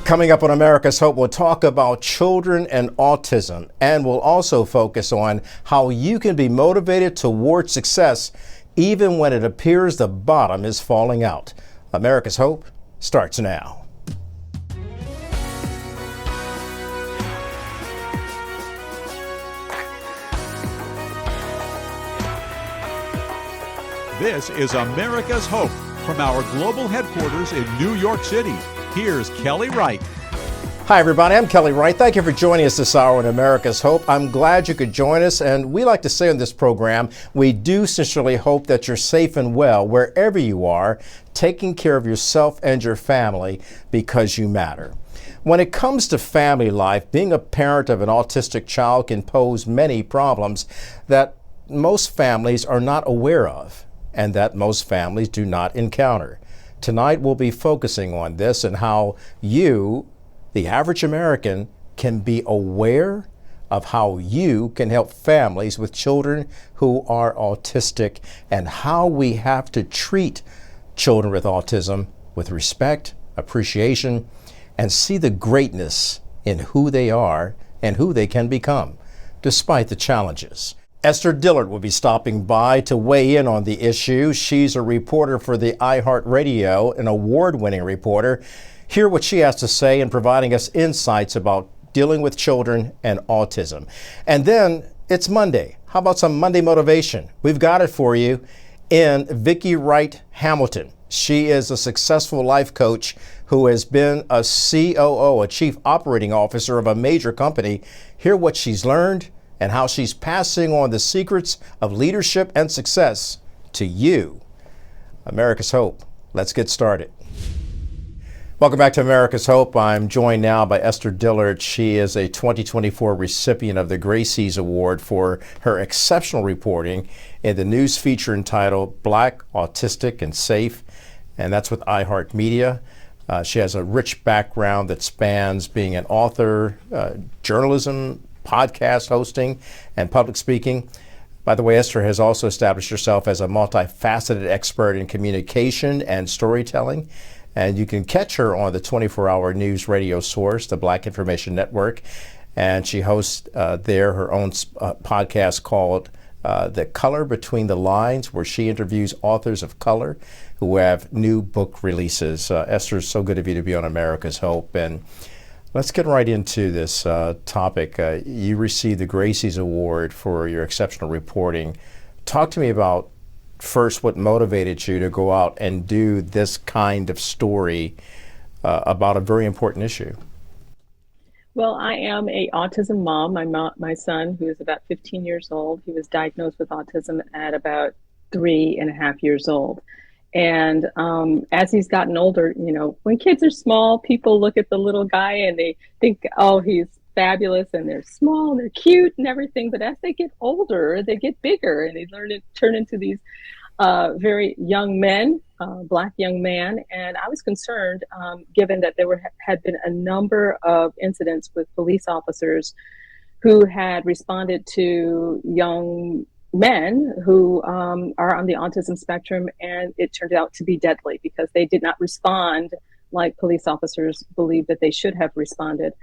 Coming up on America's Hope, we'll talk about children and autism, and we'll also focus on how you can be motivated toward success even when it appears the bottom is falling out. America's Hope starts now. This is America's Hope from our global headquarters in New York City. Here's Kelly Wright. Hi, everybody. I'm Kelly Wright. Thank you for joining us this hour on America's Hope. I'm glad you could join us. And we like to say on this program, we do sincerely hope that you're safe and well wherever you are, taking care of yourself and your family because you matter. When it comes to family life, being a parent of an autistic child can pose many problems that most families are not aware of and that most families do not encounter. Tonight, we'll be focusing on this and how you, the average American, can be aware of how you can help families with children who are autistic and how we have to treat children with autism with respect, appreciation, and see the greatness in who they are and who they can become, despite the challenges. Esther Dillard will be stopping by to weigh in on the issue. She's a reporter for the iHeartRadio, an award-winning reporter. Hear what she has to say in providing us insights about dealing with children and autism. And then it's Monday. How about some Monday motivation? We've got it for you in Vicki Wright Hamilton. She is a successful life coach who has been a COO, a chief operating officer of a major company. Hear what she's learned and how she's passing on the secrets of leadership and success to you. America's Hope. Let's get started. Welcome back to America's Hope. I'm joined now by Esther Dillard. She is a 2024 recipient of the Gracie's Award for her exceptional reporting in the news feature entitled Black, Autistic, and Safe, and that's with iHeartMedia. She has a rich background that spans being an author, journalism, podcast hosting, and public speaking. By the way, Esther has also established herself as a multifaceted expert in communication and storytelling. And you can catch her on the 24-hour news radio source, the Black Information Network. And she hosts there her own podcast called The Color Between the Lines, where she interviews authors of color who have new book releases. Esther, it's so good of you to be on America's Hope. And let's get right into this topic. You received the Gracie's Award for your exceptional reporting. Talk to me about first what motivated you to go out and do this kind of story about a very important issue. Well, I am a autism mom. My son, who is about 15 years old, he was diagnosed with autism at about 3.5 years old. And as he's gotten older, you know, when kids are small, people look at the little guy and they think, oh, he's fabulous and they're small, they're cute and everything. But as they get older, they get bigger and they learn to turn into these very young men, Black young man. And I was concerned, given that there had been a number of incidents with police officers who had responded to young men who are on the autism spectrum, and it turned out to be deadly because they did not respond like police officers believed that they should have responded.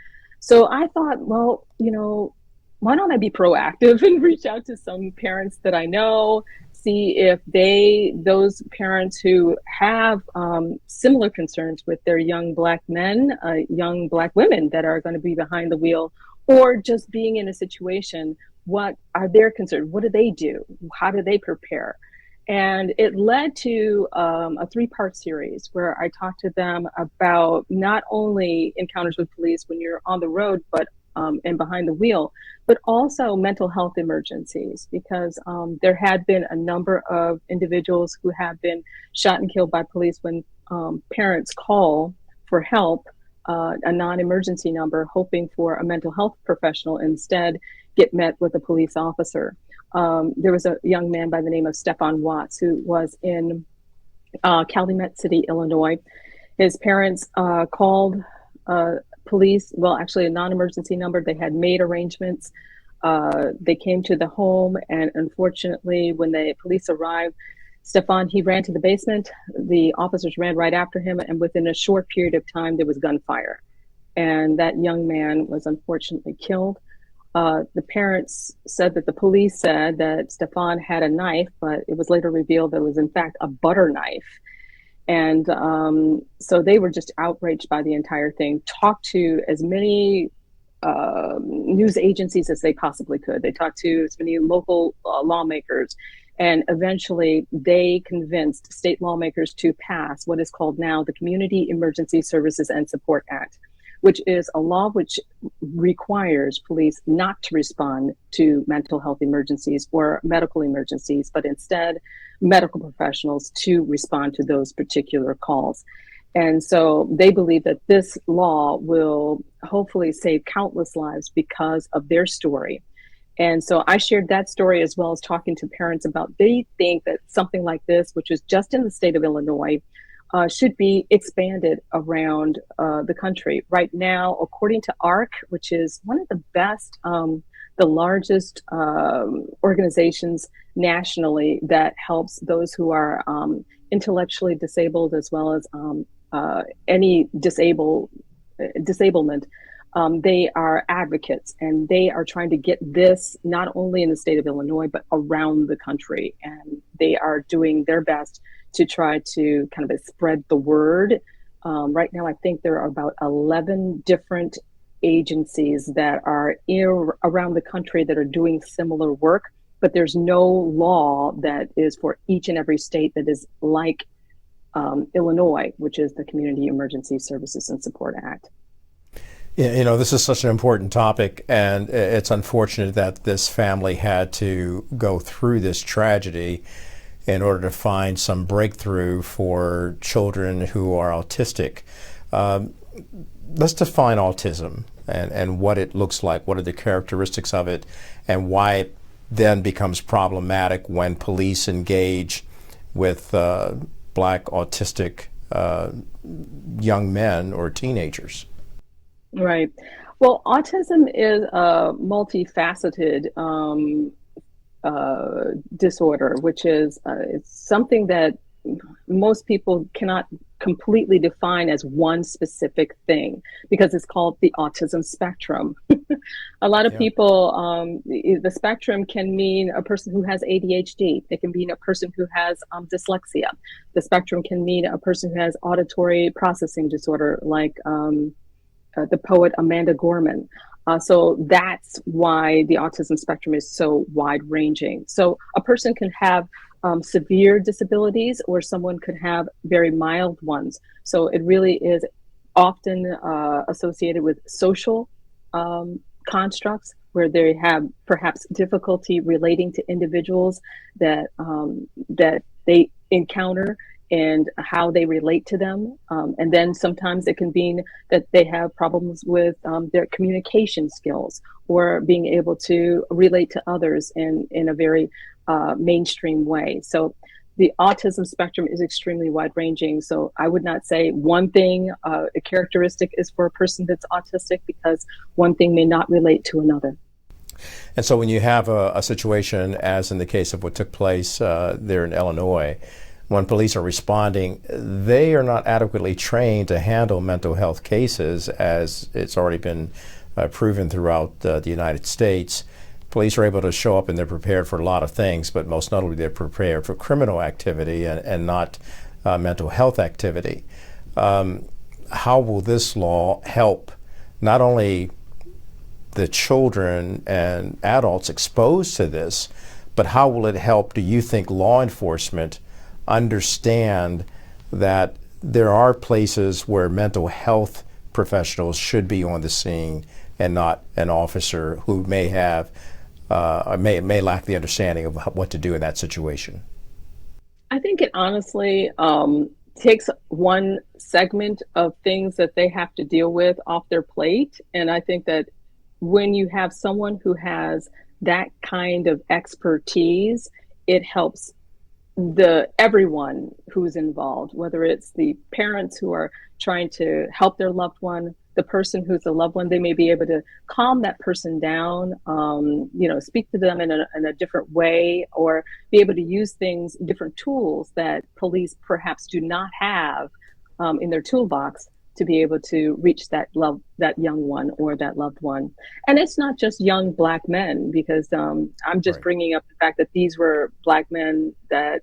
So I thought, well, you know, why don't I be proactive and reach out to some parents that I know, see if those parents who have similar concerns with their young Black men, young Black women that are going to be behind the wheel, or just being in a situation, what are their concerns? What do they do? How do they prepare? And it led to a 3-part series where I talked to them about not only encounters with police when you're on the road, but and behind the wheel, but also mental health emergencies, because there had been a number of individuals who have been shot and killed by police when parents call for help, a non-emergency number, hoping for a mental health professional, instead get met with a police officer. There was a young man by the name of Stephon Watts who was in Calumet City, Illinois. His parents called police, well, actually a non-emergency number. They had made arrangements. They came to the home, and unfortunately, when the police arrived, Stephon, he ran to the basement. The officers ran right after him, and within a short period of time, there was gunfire. and that young man was unfortunately killed. The parents said that the police said that Stefan had a knife, but it was later revealed that it was in fact a butter knife. And so they were just outraged by the entire thing, talked to as many news agencies as they possibly could. They talked to as many local lawmakers, and eventually they convinced state lawmakers to pass what is called now the Community Emergency Services and Support Act, which is a law which requires police not to respond to mental health emergencies or medical emergencies, but instead medical professionals to respond to those particular calls. And so they believe that this law will hopefully save countless lives because of their story. And so I shared that story as well as talking to parents about they think that something like this, which is just in the state of Illinois, should be expanded around the country. Right now, according to ARC, which is one of the best, the largest organizations nationally that helps those who are intellectually disabled as well as any disablement. They are advocates, and they are trying to get this not only in the state of Illinois, but around the country. And they are doing their best to try to kind of spread the word. Right now, I think there are about 11 different agencies that are around the country that are doing similar work, but there's no law that is for each and every state that is like Illinois, which is the Community Emergency Services and Support Act. You know, this is such an important topic, and it's unfortunate that this family had to go through this tragedy in order to find some breakthrough for children who are autistic. Let's define autism and what it looks like. What are the characteristics of it, and why it then becomes problematic when police engage with Black autistic young men or teenagers? Right. Well, autism is a multifaceted disorder, which is it's something that most people cannot completely define as one specific thing because it's called the autism spectrum. A lot of people, the spectrum can mean a person who has ADHD. It can mean a person who has dyslexia. The spectrum can mean a person who has auditory processing disorder, like the poet Amanda Gorman. So that's why the autism spectrum is so wide ranging. So a person can have severe disabilities, or someone could have very mild ones. So it really is often associated with social constructs where they have perhaps difficulty relating to individuals that that they encounter and how they relate to them. And then sometimes it can mean that they have problems with their communication skills or being able to relate to others in a very mainstream way. So the autism spectrum is extremely wide ranging. So I would not say one thing, a characteristic is for a person that's autistic, because one thing may not relate to another. And so when you have a situation, as in the case of what took place there in Illinois, when police are responding, they are not adequately trained to handle mental health cases, as it's already been proven throughout the United States. Police are able to show up and they're prepared for a lot of things, but most notably they're prepared for criminal activity and not mental health activity. How will this law help not only the children and adults exposed to this, but how will it help, do you think, law enforcement understand that there are places where mental health professionals should be on the scene and not an officer who may have may lack the understanding of what to do in that situation? I think it honestly takes one segment of things that they have to deal with off their plate. And I think that when you have someone who has that kind of expertise, it helps everyone who's involved, whether it's the parents who are trying to help their loved one, the person who's the loved one. They may be able to calm that person down, speak to them in a different way, or be able to use different tools that police perhaps do not have in their toolbox to be able to reach that young one or that loved one. And it's not just young Black men, because I'm just Right. bringing up the fact that these were Black men that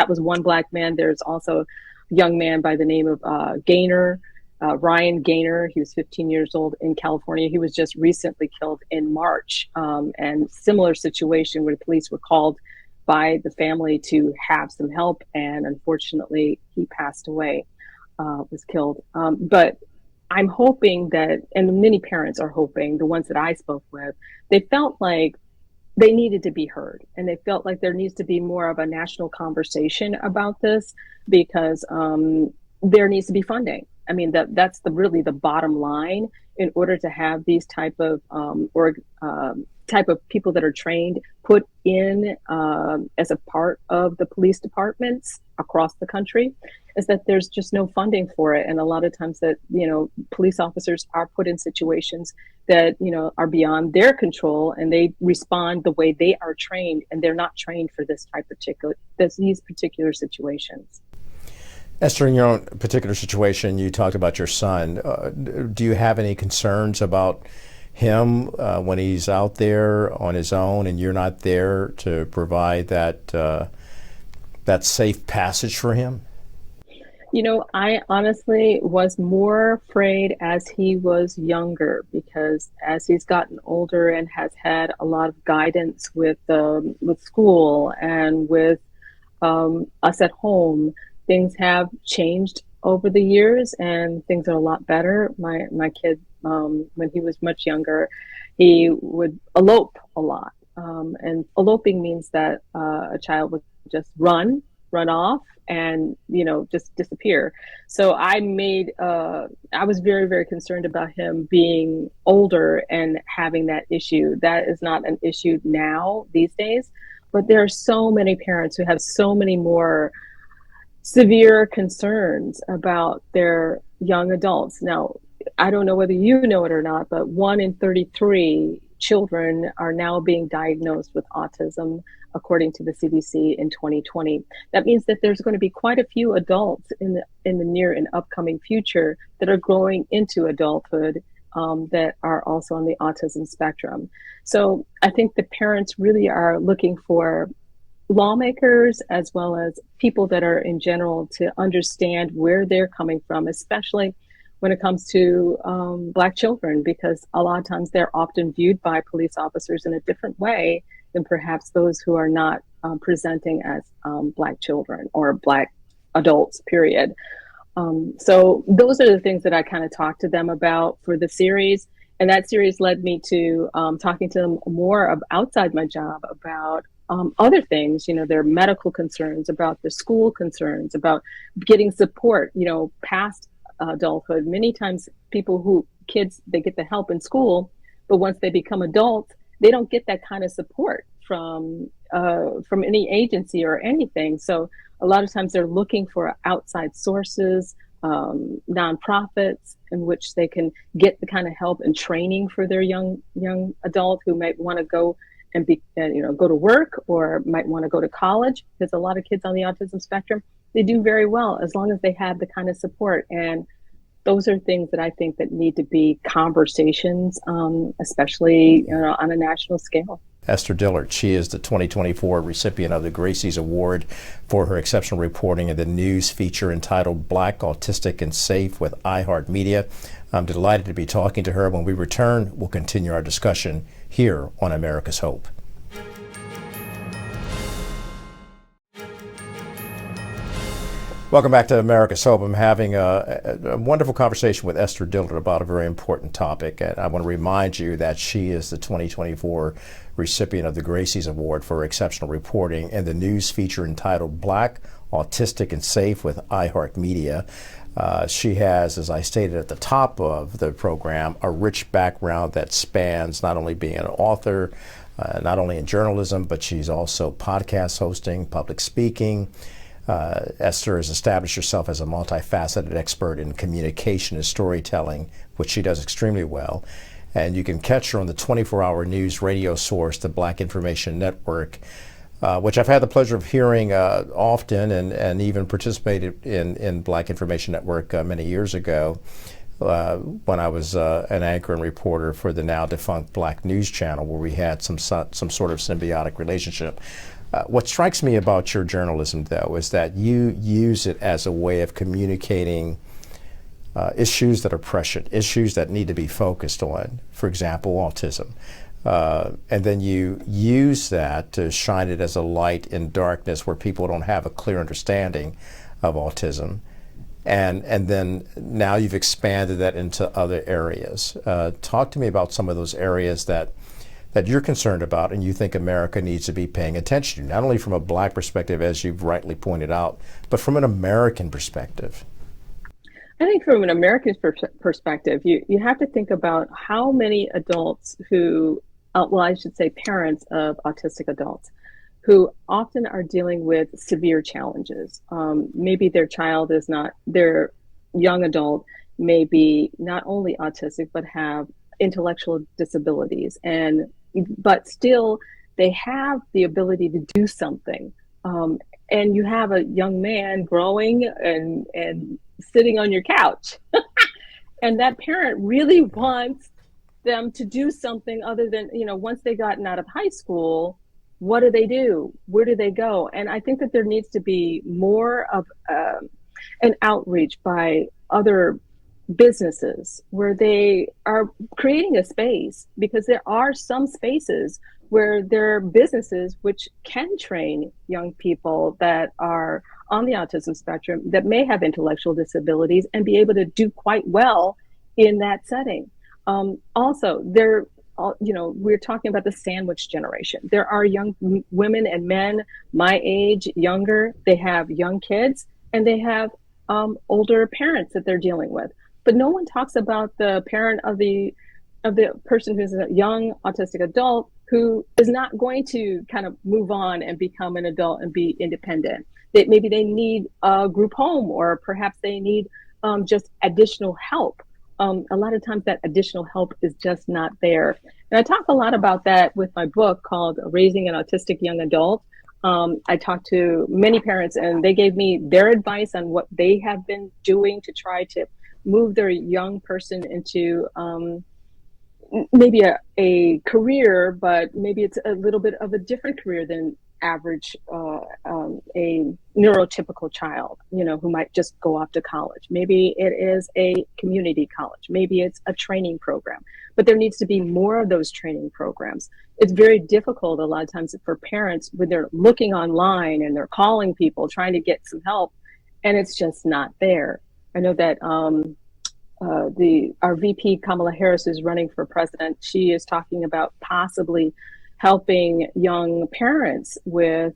was one Black man. There's also a young man by the name of Gaynor, Ryan Gaynor. He was 15 years old in California. He was just recently killed in March. And similar situation where the police were called by the family to have some help. And unfortunately, he passed away, was killed. But I'm hoping that, and many parents are hoping, the ones that I spoke with, they felt like they needed to be heard. And they felt like there needs to be more of a national conversation about this, because there needs to be funding. I mean, that's really the bottom line in order to have these type of people that are trained put in as a part of the police departments across the country, is that there's just no funding for it. And a lot of times that, police officers are put in situations that, are beyond their control, and they respond the way they are trained, and they're not trained for these particular situations. Esther, in your own particular situation, you talked about your son. Do you have any concerns about him when he's out there on his own and you're not there to provide that safe passage for him? I honestly was more afraid as he was younger, because as he's gotten older and has had a lot of guidance with school and with us at home, things have changed over the years, and things are a lot better. My kid, when he was much younger, he would elope a lot. And eloping means that a child would just run off and, just disappear. So I was very, very concerned about him being older and having that issue. That is not an issue now these days, but there are so many parents who have so many more severe concerns about their young adults. Now, I don't know whether you know it or not, but 1 in 33 children are now being diagnosed with autism, according to the CDC in 2020. That means that there's going to be quite a few adults in the near and upcoming future that are growing into adulthood that are also on the autism spectrum. So I think the parents really are looking for lawmakers as well as people that are in general to understand where they're coming from, especially when it comes to Black children, because a lot of times they're often viewed by police officers in a different way than perhaps those who are not presenting as Black children or Black adults, period. So those are the things that I kind of talked to them about for the series. And that series led me to talking to them more outside my job about other things, their medical concerns, about the school concerns, about getting support, past adulthood. Many times kids, they get the help in school, but once they become adults, they don't get that kind of support from any agency or anything. So a lot of times they're looking for outside sources, nonprofits in which they can get the kind of help and training for their young adult who might want to go and go to work or might want to go to college, because a lot of kids on the autism spectrum, they do very well as long as they have the kind of support. And those are things that I think that need to be conversations, especially on a national scale. Esther Dillard, she is the 2024 recipient of the Gracie's Award for her exceptional reporting in the news feature entitled Black, Autistic, and Safe with iHeartRadio. I'm delighted to be talking to her. When we return, we'll continue our discussion here on America's Hope. Welcome back to America's Hope. I'm having a wonderful conversation with Esther Dillard about a very important topic. And I want to remind you that she is the 2024 recipient of the Gracie's Award for exceptional reporting in the news feature entitled Black, Autistic, and Safe with iHeartRadio. She has, as I stated at the top of the program, a rich background that spans not only being an author, not only in journalism, but she's also podcast hosting, public speaking. Esther has established herself as a multifaceted expert in communication and storytelling, which she does extremely well. And you can catch her on the 24-hour news radio source, the Black Information Network, which I've had the pleasure of hearing often, and even participated in Black Information Network many years ago when I was an anchor and reporter for the now defunct Black News Channel, where we had some sort of symbiotic relationship. What strikes me about your journalism, though, is that you use it as a way of communicating issues that are prescient, issues that need to be focused on, for example, autism. And then you use that to shine it as a light in darkness where people don't have a clear understanding of autism. And then now you've expanded that into other areas. Talk to me about some of those areas that you're concerned about and you think America needs to be paying attention to, not only from a Black perspective, as you've rightly pointed out, but from an American perspective. I think from an American perspective, you have to think about how many adults who, well, I should say parents of autistic adults, who often are dealing with severe challenges. Maybe their child is not, their young adult may be not only autistic, but have intellectual disabilities, but still they have the ability to do something. And you have a young man growing and sitting on your couch. And that parent really wants them to do something other than, once they gotten out of high school, what do? Where do they go? And I think that there needs to be more of an outreach by other businesses where they are creating a space, because there are some spaces where there are businesses which can train young people that are on the autism spectrum that may have intellectual disabilities and be able to do quite well in that setting. Also, we're talking about the sandwich generation. There are young women and men my age, younger, they have young kids and they have older parents that they're dealing with. But no one talks about the parent of the person who's a young autistic adult who is not going to kind of move on and become an adult and be independent. Maybe they need a group home, or perhaps they need just additional help. A lot of times that additional help is just not there. And I talk a lot about that with my book called Raising an Autistic Young Adult. I talked to many parents and they gave me their advice on what they have been doing to try to move their young person into maybe a career, but maybe it's a little bit of a different career than average, a neurotypical child, who might just go off to college. Maybe it is a community college. Maybe it's a training program, but there needs to be more of those training programs. It's very difficult a lot of times for parents when they're looking online and they're calling people, trying to get some help, and it's just not there. I know that our VP Kamala Harris is running for president. She is talking about possibly helping young parents with,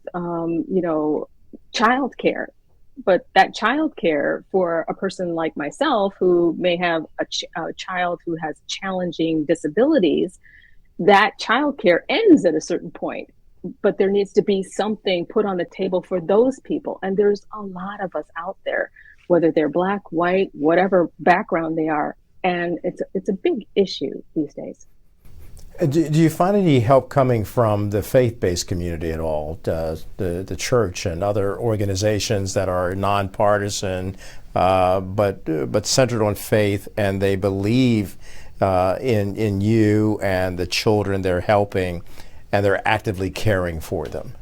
childcare. But that childcare for a person like myself who may have a child who has challenging disabilities, that childcare ends at a certain point. But there needs to be something put on the table for those people. And there's a lot of us out there, whether they're Black, white, whatever background they are. And it's a big issue these days. Do you find any help coming from the faith-based community at all, the church and other organizations that are nonpartisan, but centered on faith, and they believe in you and the children they're helping, and they're actively caring for them?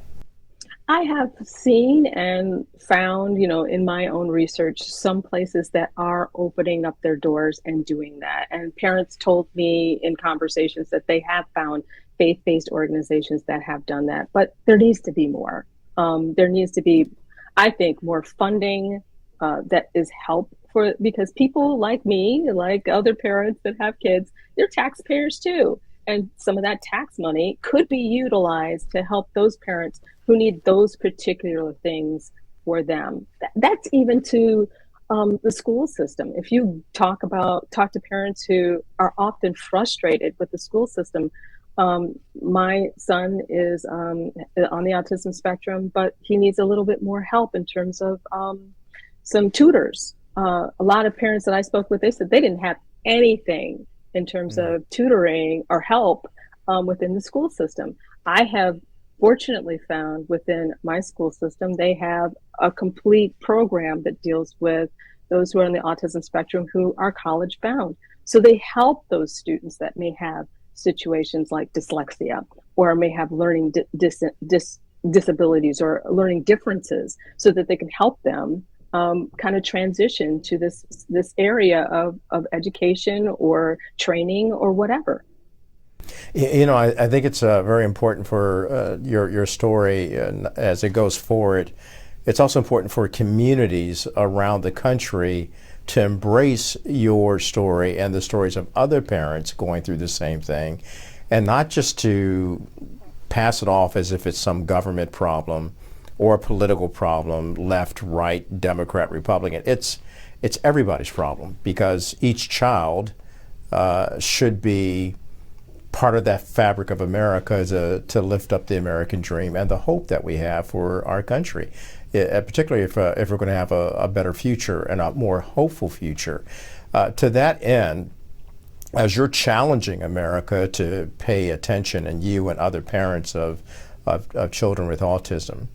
I have seen and found, in my own research, some places that are opening up their doors and doing that. And parents told me in conversations that they have found faith-based organizations that have done that. But there needs to be more. There needs to be, I think, more funding that is help for, because people like me, like other parents that have kids, they're taxpayers too. And some of that tax money could be utilized to help those parents who need those particular things for them. That's even to the school system. If you talk to parents who are often frustrated with the school system, my son is on the autism spectrum, but he needs a little bit more help in terms of some tutors. A lot of parents that I spoke with, they said they didn't have anything in terms of tutoring or help within the school system. I have fortunately found within my school system, they have a complete program that deals with those who are on the autism spectrum who are college bound. So they help those students that may have situations like dyslexia or may have learning disabilities or learning differences so that they can help them kind of transition to this area of education or training or whatever. I think it's very important for your story, and as it goes forward, it's also important for communities around the country to embrace your story and the stories of other parents going through the same thing, and not just to pass it off as if it's some government problem or a political problem, left, right, Democrat, Republican. It's everybody's problem, because each child should be part of that fabric of America to lift up the American dream and the hope that we have for our country, particularly if we're going to have a better future and a more hopeful future. To that end, as you're challenging America to pay attention, and you and other parents of children with autism,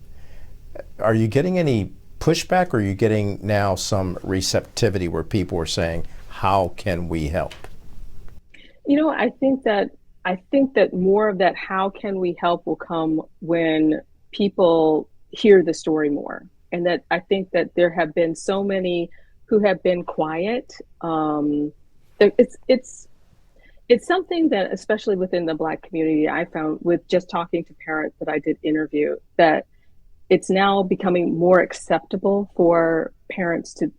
are you getting any pushback, or are you getting now some receptivity where people are saying, how can we help? I think that more of that how can we help will come when people hear the story more. And that I think that there have been so many who have been quiet. It's something that, especially within the Black community, I found with just talking to parents that I did interview, that it's now becoming more acceptable for parents to,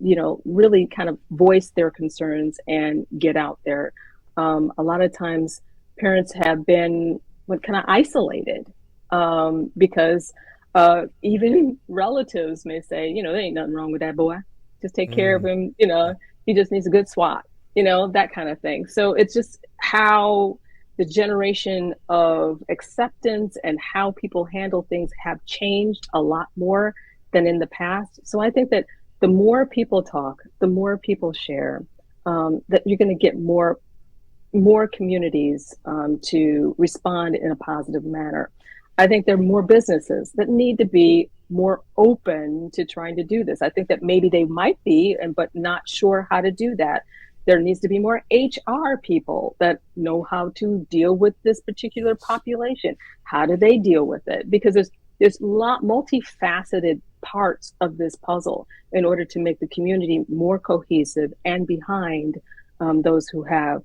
really kind of voice their concerns and get out there. A lot of times parents have been kind of isolated because even relatives may say, there ain't nothing wrong with that boy. Just take care of him. He just needs a good swat, that kind of thing. So it's just how the generation of acceptance and how people handle things have changed a lot more than in the past. So I think that the more people talk, the more people share, that you're going to get more communities to respond in a positive manner. I think there are more businesses that need to be more open to trying to do this. I think that maybe they might be, but not sure how to do that. There needs to be more HR people that know how to deal with this particular population. How do they deal with it? Because there's multifaceted parts of this puzzle in order to make the community more cohesive and behind those who are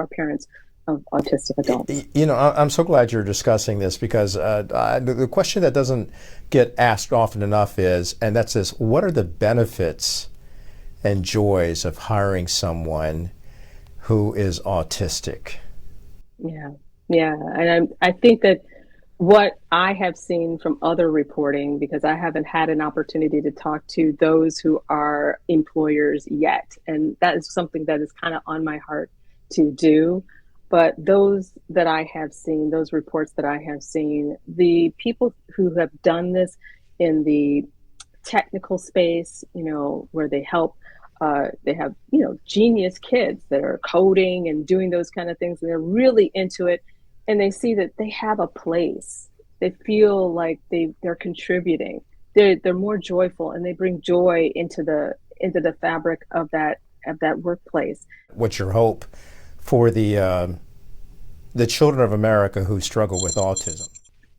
parents of autistic adults. I'm so glad you're discussing this, because the question that doesn't get asked often enough is, and that's this: what are the benefits and joys of hiring someone who is autistic? Yeah, and I think that what I have seen from other reporting, because I haven't had an opportunity to talk to those who are employers yet, and that is something that is kind of on my heart to do. But those that I have seen, those reports that I have seen, the people who have done this in the technical space, where they help, they have, genius kids that are coding and doing those kind of things, and they're really into it. And they see that they have a place. They feel like they're contributing. They're more joyful, and they bring joy into the fabric of that workplace. What's your hope for the children of America who struggle with autism?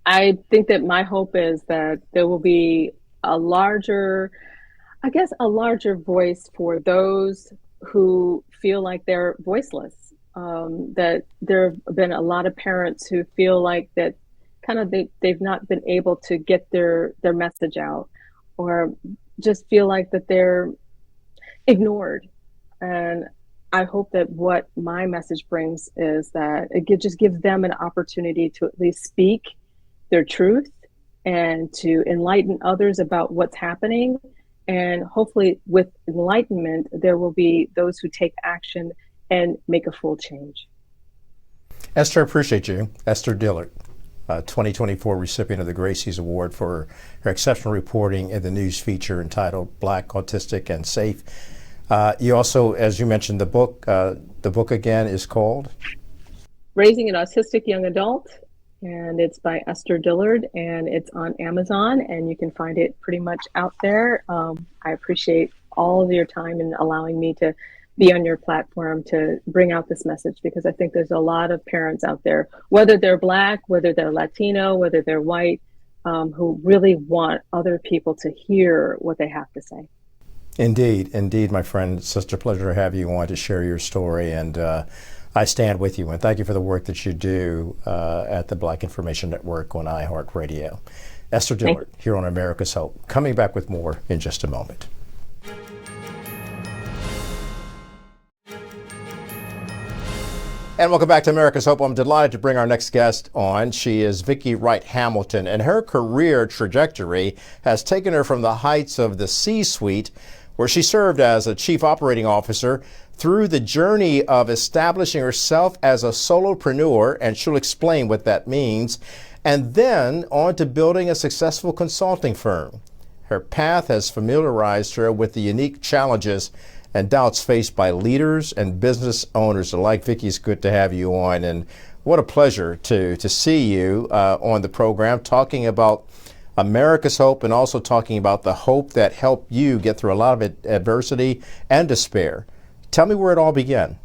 I think that my hope is that there will be a larger voice for those who feel like they're voiceless. That there have been a lot of parents who feel like that kind of they've not been able to get their message out, or just feel like that they're ignored. And I hope that what my message brings is that it just gives them an opportunity to at least speak their truth and to enlighten others about what's happening. And hopefully with enlightenment, there will be those who take action and make a full change. Esther, I appreciate you. Esther Dillard, 2024 recipient of the Gracie's Award for her exceptional reporting in the news feature entitled Black, Autistic, and Safe. You also, as you mentioned, the book again is called? Raising an Autistic Young Adult, and it's by Esther Dillard, and it's on Amazon, and you can find it pretty much out there. I appreciate all of your time and allowing me to be on your platform to bring out this message, because I think there's a lot of parents out there, whether they're Black, whether they're Latino, whether they're white, who really want other people to hear what they have to say. Indeed, indeed, my friend. It's such a pleasure to have you on to share your story, and I stand with you, and thank you for the work that you do at the Black Information Network on iHeartRadio. Esther Dillard here on America's Hope. Coming back with more in just a moment. And welcome back to America's Hope. I'm delighted to bring our next guest on. She is Vicki Wright Hamilton, and her career trajectory has taken her from the heights of the C-suite, where she served as a chief operating officer, through the journey of establishing herself as a solopreneur, and she'll explain what that means, and then on to building a successful consulting firm. Her path has familiarized her with the unique challenges and doubts faced by leaders and business owners alike. Vicki, it's good to have you on, and what a pleasure to see you on the program, talking about America's Hope, and also talking about the hope that helped you get through a lot of adversity and despair. Tell me where it all began.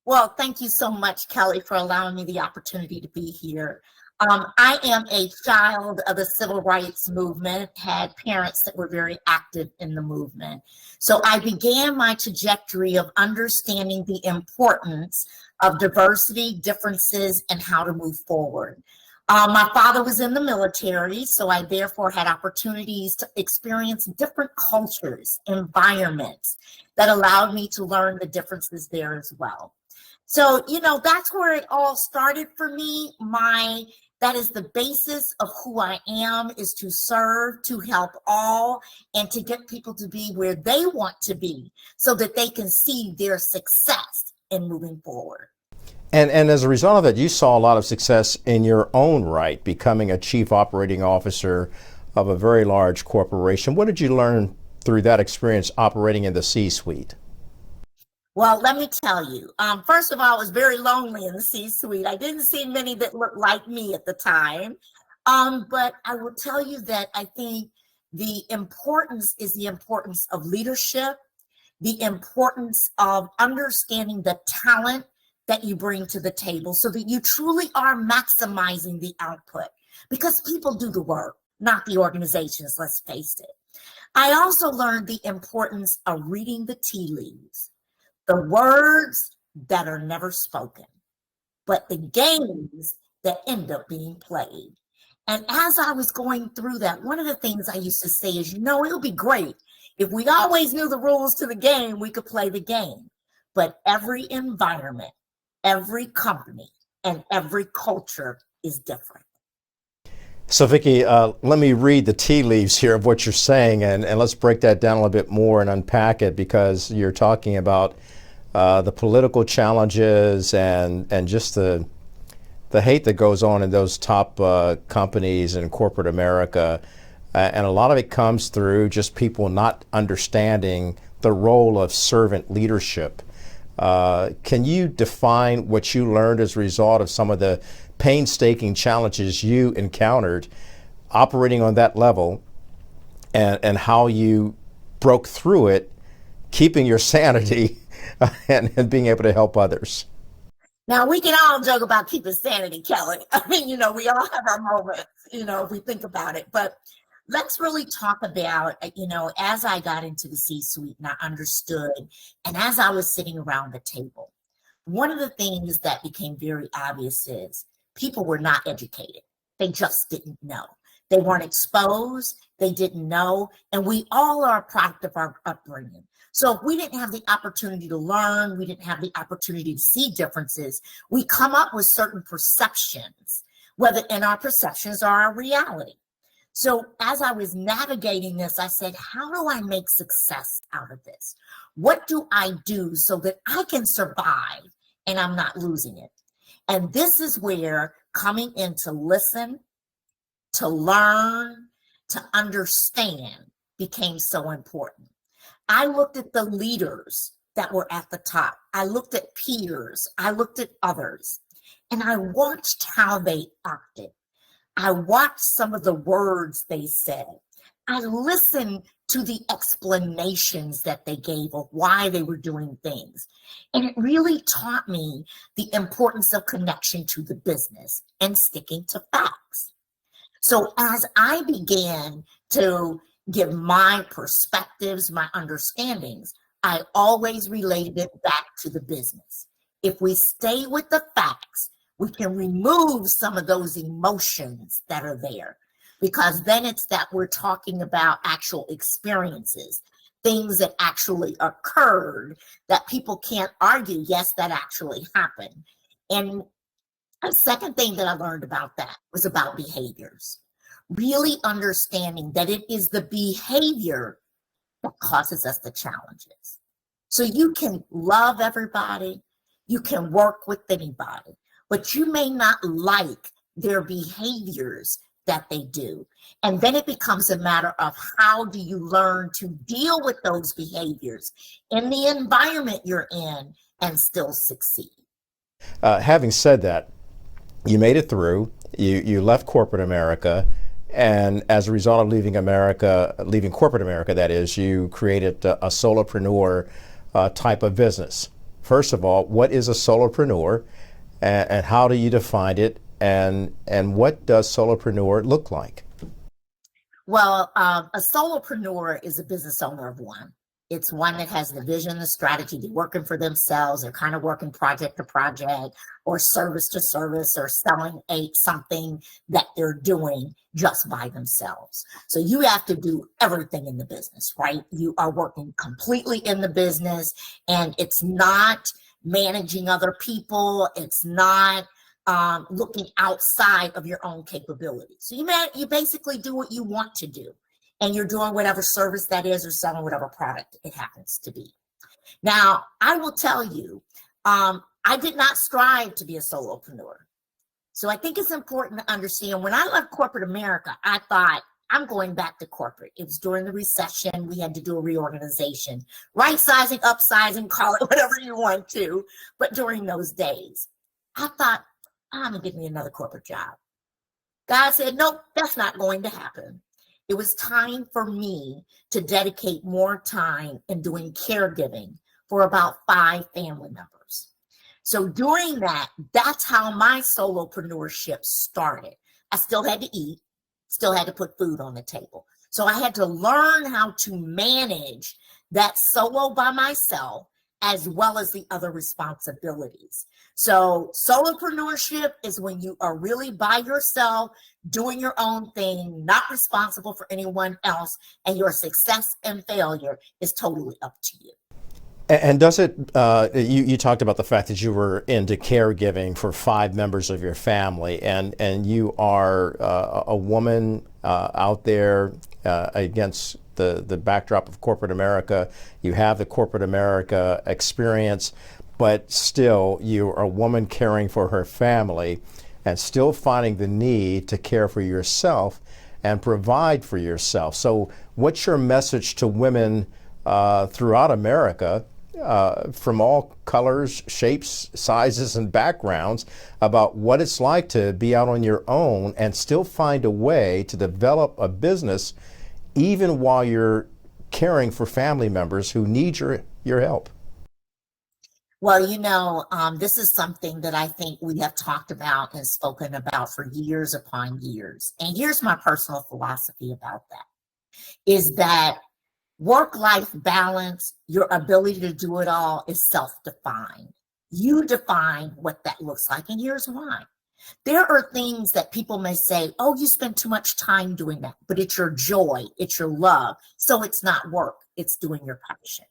Well, thank you so much, Kelly, for allowing me the opportunity to be here. I am a child of the civil rights movement, had parents that were very active in the movement. So I began my trajectory of understanding the importance of diversity, differences, and how to move forward. My father was in the military, so I therefore had opportunities to experience different cultures, environments that allowed me to learn the differences there as well. So, that's where it all started for me. That is the basis of who I am, is to serve, to help all, and to get people to be where they want to be so that they can see their success in moving forward. And as a result of that, you saw a lot of success in your own right, becoming a chief operating officer of a very large corporation. What did you learn through that experience operating in the C-suite? Well, let me tell you, first of all, I was very lonely in the C-suite. I didn't see many that looked like me at the time. But I will tell you that I think the importance is the importance of leadership, the importance of understanding the talent that you bring to the table so that you truly are maximizing the output, because people do the work, not the organizations, let's face it. I also learned the importance of reading the tea leaves. The words that are never spoken, but the games that end up being played. And as I was going through that, one of the things I used to say is, it would be great if we always knew the rules to the game, we could play the game. But every environment, every company, and every culture is different. So Vicki, let me read the tea leaves here of what you're saying, and let's break that down a little bit more and unpack it, because you're talking about the political challenges and just the hate that goes on in those top companies in corporate America. And a lot of it comes through just people not understanding the role of servant leadership. Can you define what you learned as a result of some of the painstaking challenges you encountered operating on that level, and how you broke through it, keeping your sanity and being able to help others? Now, we can all joke about keeping sanity, Kelly. I mean, we all have our moments, if we think about it. But let's really talk about, as I got into the C-suite and I understood, and as I was sitting around the table, one of the things that became very obvious is people were not educated. They just didn't know. They weren't exposed. They didn't know. And we all are a product of our upbringing. So if we didn't have the opportunity to learn, we didn't have the opportunity to see differences, we come up with certain perceptions, and our perceptions are our reality. So as I was navigating this, I said, how do I make success out of this? What do I do so that I can survive and I'm not losing it? And this is where coming in to listen, to learn, to understand became so important. I looked at the leaders that were at the top. I looked at peers. I looked at others. And I watched how they acted. I watched some of the words they said. I listened to the explanations that they gave of why they were doing things. And it really taught me the importance of connection to the business and sticking to facts. So as I began to give my perspectives, my understandings, I always related it back to the business. If we stay with the facts, we can remove some of those emotions that are there, because then it's that we're talking about actual experiences, things that actually occurred that people can't argue, yes, that actually happened. And a second thing that I learned about that was about behaviors. Really understanding that it is the behavior that causes us the challenges. So you can love everybody, you can work with anybody, but you may not like their behaviors that they do. And then it becomes a matter of how do you learn to deal with those behaviors in the environment you're in and still succeed. Having said that, you made it through, you left corporate America, and as a result of leaving corporate America, that is, you created a solopreneur type of business. First of all, what is a solopreneur, and how do you define it, and what does solopreneur look like? Well, a solopreneur is a business owner of one. It's one that has the vision, the strategy. They're working for themselves. They're kind of working project to project or service to service or selling something that they're doing just by themselves. So you have to do everything in the business, right? You are working completely in the business, and it's not managing other people. It's not looking outside of your own capabilities. So you basically do what you want to do. And you're doing whatever service that is or selling whatever product it happens to be. Now, I will tell you, I did not strive to be a solopreneur. So I think it's important to understand when I left corporate America, I thought, I'm going back to corporate. It was during the recession. We had to do a reorganization, right sizing, upsizing, call it whatever you want to. But during those days, I thought, I'm going to get me another corporate job. God said, nope, that's not going to happen. It was time for me to dedicate more time in doing caregiving for about 5 family members. So during that, that's how my solopreneurship started. I still had to eat, still had to put food on the table. So I had to learn how to manage that solo by myself as well as the other responsibilities. So solopreneurship is when you are really by yourself, doing your own thing, not responsible for anyone else, and your success and failure is totally up to you. And does it, you talked about the fact that you were into caregiving for 5 members of your family, and you are a woman out there against the backdrop of corporate America. You have the corporate America experience, but still you're a woman caring for her family and still finding the need to care for yourself and provide for yourself. So what's your message to women throughout America, from all colors, shapes, sizes, and backgrounds, about what it's like to be out on your own and still find a way to develop a business even while you're caring for family members who need your help? Well, this is something that I think we have talked about and spoken about for years upon years. And here's my personal philosophy about that, is that work-life balance, your ability to do it all, is self-defined. You define what that looks like, and here's why. There are things that people may say, oh, you spend too much time doing that, but it's your joy, it's your love, so it's not work, it's doing your passion.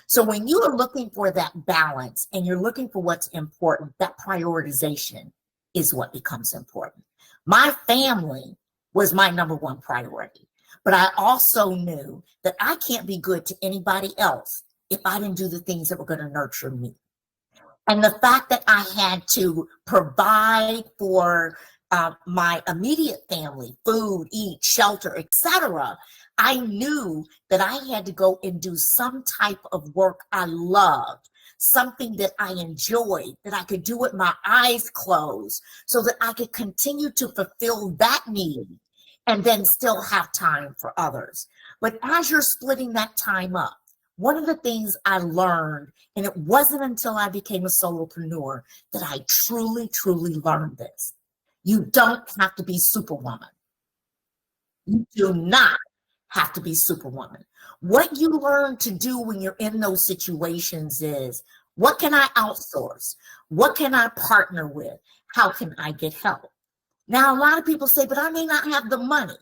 So when you are looking for that balance and you're looking for what's important, that prioritization is what becomes important. My family was my number one priority, but I also knew that I can't be good to anybody else if I didn't do the things that were going to nurture me. And the fact that I had to provide for my immediate family, food, eat, shelter, etc., I knew that I had to go and do some type of work I loved something that I enjoyed, that I could do with my eyes closed so that I could continue to fulfill that need and then still have time for others. But as you're splitting that time up, one of the things I learned, and it wasn't until I became a solopreneur that I truly, truly learned this. You don't have to be Superwoman. You do not have to be Superwoman. What you learn to do when you're in those situations is, what can I outsource? What can I partner with? How can I get help? Now, a lot of people say, but I may not have the money.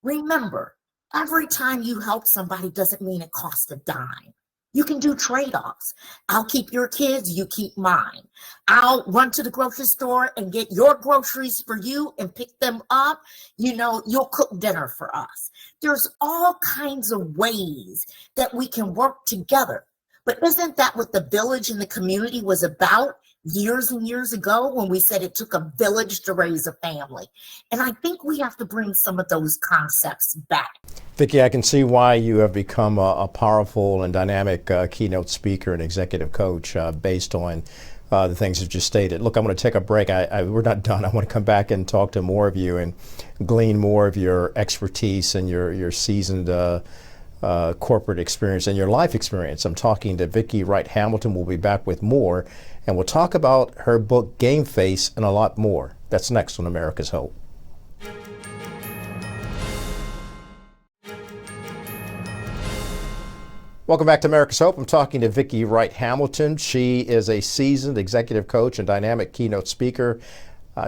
Remember, every time you help somebody doesn't mean it costs a dime. You can do trade-offs. I'll keep your kids, you keep mine. I'll run to the grocery store and get your groceries for you and pick them up. You'll cook dinner for us. There's all kinds of ways that we can work together. But isn't that what the village and the community was about years and years ago when we said it took a village to raise a family? And I think we have to bring some of those concepts back. Vicki, I can see why you have become a powerful and dynamic keynote speaker and executive coach based on the things that you stated. Look, I'm going to take a break. We're not done. I want to come back and talk to more of you and glean more of your expertise and your seasoned corporate experience and your life experience. I'm talking to Vicki Wright Hamilton. We'll be back with more, and we'll talk about her book, Game Face, and a lot more. That's next on America's Hope. Welcome back to America's Hope. I'm talking to Vicki Wright Hamilton. She is a seasoned executive coach and dynamic keynote speaker.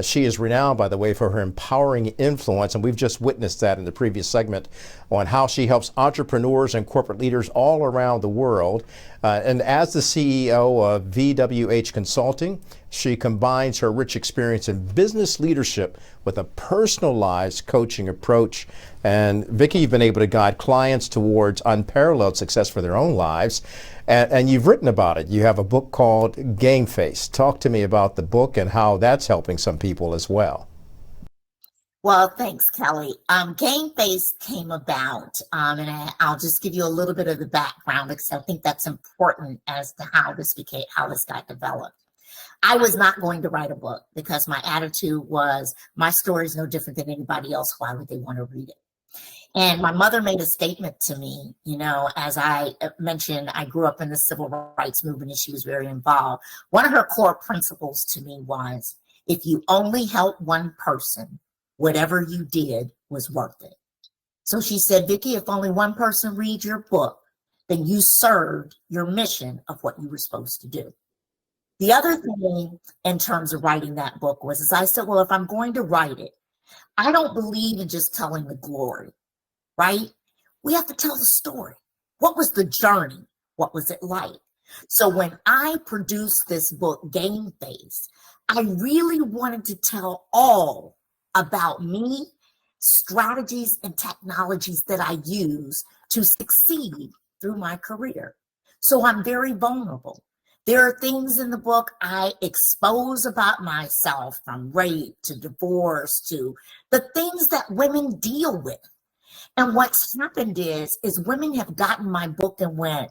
She is renowned, by the way, for her empowering influence, and we've just witnessed that in the previous segment on how she helps entrepreneurs and corporate leaders all around the world. And as the CEO of VWH Consulting, she combines her rich experience in business leadership with a personalized coaching approach. And Vicki, you've been able to guide clients towards unparalleled success for their own lives. And you've written about it. You have a book called Game Face. Talk to me about the book and how that's helping some people as well. Well, thanks, Kelly. Game Face came about, and I'll just give you a little bit of the background because I think that's important as to how this got developed. I was not going to write a book because my attitude was, my story is no different than anybody else. Why would they want to read it? And my mother made a statement to me, as I mentioned, I grew up in the civil rights movement and she was very involved. One of her core principles to me was, if you only help one person, whatever you did was worth it. So she said, Vicki, if only one person reads your book, then you served your mission of what you were supposed to do. The other thing in terms of writing that book was, as I said, well, if I'm going to write it, I don't believe in just telling the glory. Right? We have to tell the story. What was the journey? What was it like? So when I produced this book, Game Face, I really wanted to tell all about me, strategies and technologies that I use to succeed through my career. So I'm very vulnerable. There are things in the book I expose about myself, from rape to divorce to the things that women deal with. And what's happened is women have gotten my book and went,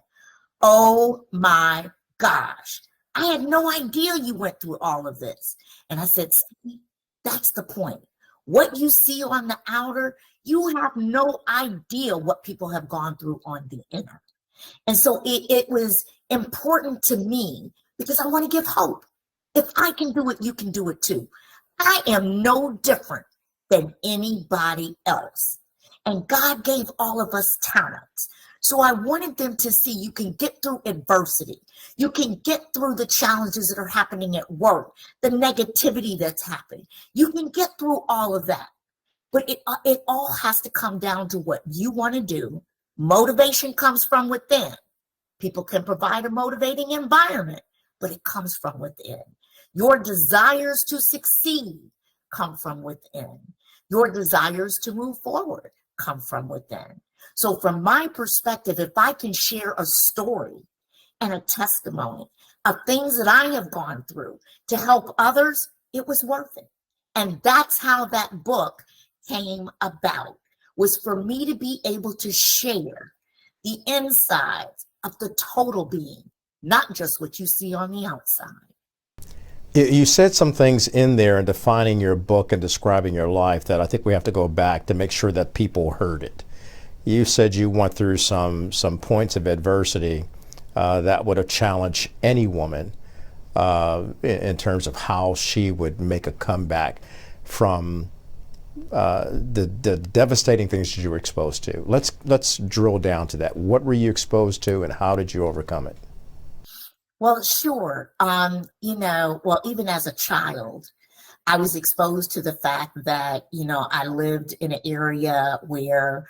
oh my gosh, I had no idea you went through all of this. And I said, see, that's the point. What you see on the outer, you have no idea what people have gone through on the inner. And so it was important to me because I want to give hope. If I can do it, you can do it too. I am no different than anybody else. And God gave all of us talents. So I wanted them to see you can get through adversity. You can get through the challenges that are happening at work, the negativity that's happening. You can get through all of that. But it all has to come down to what you want to do. Motivation comes from within. People can provide a motivating environment, but it comes from within. Your desires to succeed come from within. Your desires to move forward come from within. So from my perspective, if I can share a story and a testimony of things that I have gone through to help others, it was worth it. And that's how that book came about, was for me to be able to share the insides of the total being, not just what you see on the outside. You said some things in there in defining your book and describing your life that I think we have to go back to make sure that people heard it. You said you went through some points of adversity that would have challenged any woman in terms of how she would make a comeback from the devastating things that you were exposed to. Let's drill down to that. What were you exposed to, and how did you overcome it? Well, sure. Even as a child, I was exposed to the fact that, I lived in an area where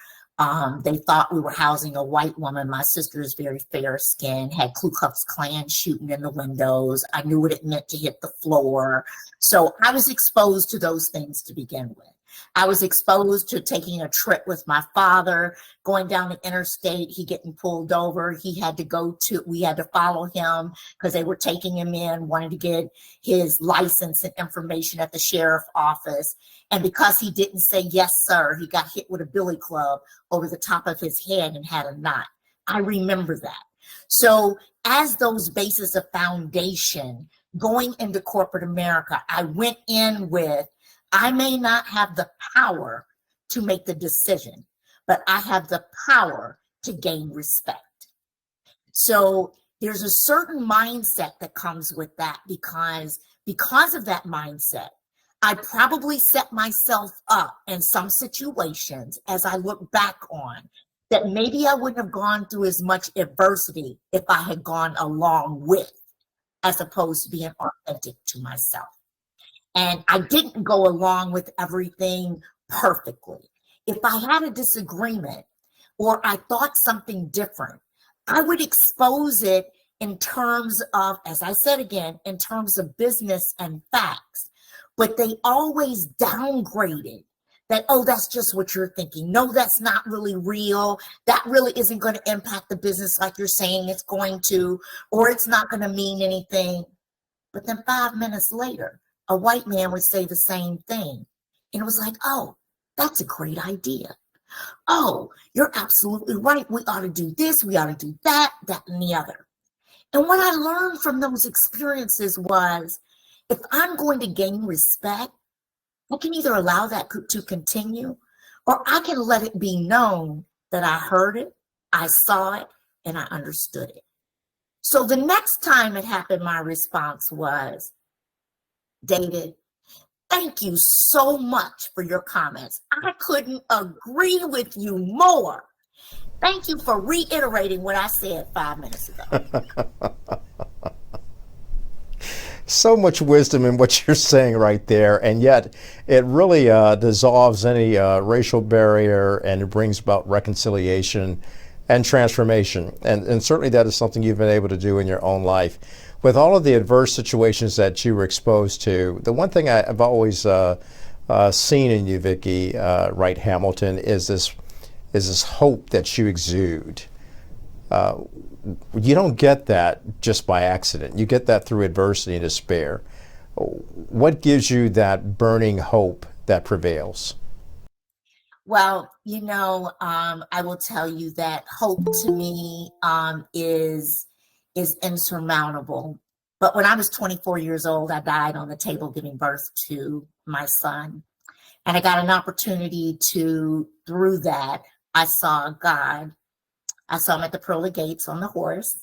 they thought we were housing a white woman. My sister is very fair skinned, had Ku Klux Klan shooting in the windows. I knew what it meant to hit the floor. So I was exposed to those things to begin with. I was exposed to taking a trip with my father, going down the interstate, he getting pulled over. We had to follow him because they were taking him in, wanting to get his license and information at the sheriff's office. And because he didn't say yes, sir, he got hit with a billy club over the top of his head and had a knot. I remember that. So as those bases of foundation going into corporate America, I went in with, I may not have the power to make the decision, but I have the power to gain respect. So there's a certain mindset that comes with that because of that mindset, I probably set myself up in some situations as I look back on that maybe I wouldn't have gone through as much adversity if I had gone along with, as opposed to being authentic to myself. And I didn't go along with everything perfectly. If I had a disagreement or I thought something different, I would expose it in terms of, as I said again, in terms of business and facts. But they always downgraded that, oh, that's just what you're thinking. No, that's not really real. That really isn't going to impact the business like you're saying it's going to, or it's not going to mean anything. But then 5 minutes later, a white man would say the same thing. And it was like, oh, that's a great idea. Oh, you're absolutely right. We ought to do this. We ought to do that, and the other. And what I learned from those experiences was, if I'm going to gain respect, I can either allow that to continue, or I can let it be known that I heard it, I saw it, and I understood it. So the next time it happened, my response was, David, thank you so much for your comments. I couldn't agree with you more. Thank you for reiterating what I said 5 minutes ago. So much wisdom in what you're saying right there, and yet it really dissolves any racial barrier, and it brings about reconciliation and transformation. And certainly that is something you've been able to do in your own life. With all of the adverse situations that you were exposed to, the one thing I've always seen in you, Vicki Wright Hamilton, is this hope that you exude. You don't get that just by accident. You get that through adversity and despair. What gives you that burning hope that prevails? Well, I will tell you that hope to me is insurmountable. But when I was 24 years old, I died on the table giving birth to my son. And I got an opportunity through that, I saw God. I saw him at the pearly gates on the horse.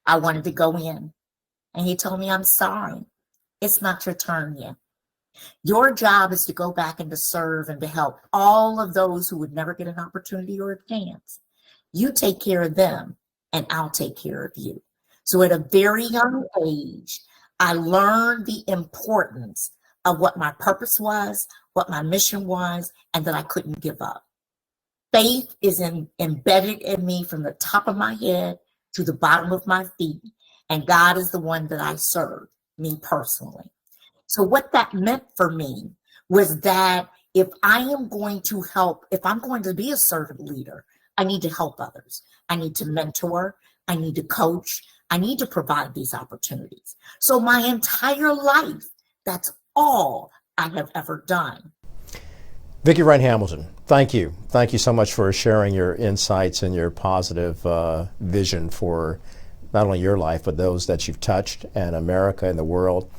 I wanted to go in. And he told me, I'm sorry. It's not your turn yet. Your job is to go back and to serve and to help all of those who would never get an opportunity or a chance. You take care of them, and I'll take care of you. So at a very young age, I learned the importance of what my purpose was, what my mission was, and that I couldn't give up. Faith is embedded in me from the top of my head to the bottom of my feet. And God is the one that I serve, me personally. So what that meant for me was that if I am going to help, if I'm going to be a servant leader, I need to help others. I need to mentor. I need to coach. I need to provide these opportunities. So my entire life, that's all I have ever done. Vicki Wright Hamilton, thank you. Thank you so much for sharing your insights and your positive vision for not only your life, but those that you've touched and America and the world.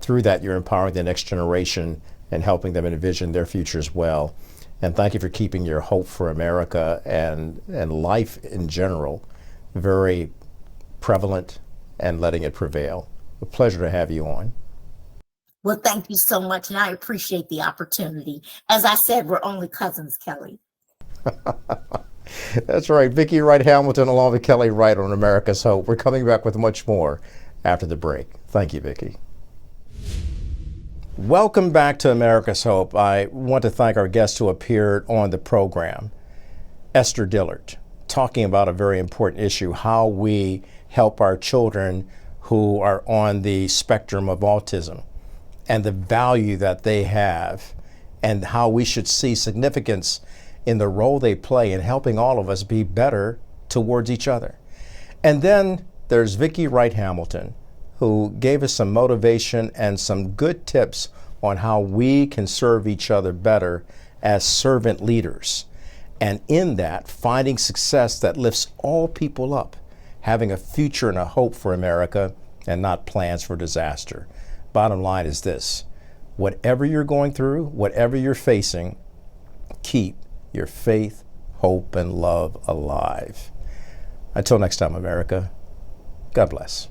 Through that, you're empowering the next generation and helping them envision their future as well. And thank you for keeping your hope for America and life in general very prevalent and letting it prevail. A pleasure to have you on. Well, thank you so much, and I appreciate the opportunity. As I said, we're only cousins, Kelly. That's right. Vicki Wright Hamilton along with Kelly Wright on America's Hope. We're coming back with much more after the break. Thank you, Vicki. Welcome back to America's Hope. I want to thank our guest who appeared on the program, Esther Dillard, talking about a very important issue, how we help our children who are on the spectrum of autism and the value that they have and how we should see significance in the role they play in helping all of us be better towards each other. And then there's Vicki Wright Hamilton, who gave us some motivation and some good tips on how we can serve each other better as servant leaders. And in that, finding success that lifts all people up, having a future and a hope for America and not plans for disaster. Bottom line is this: whatever you're going through, whatever you're facing, keep your faith, hope, and love alive. Until next time, America, God bless.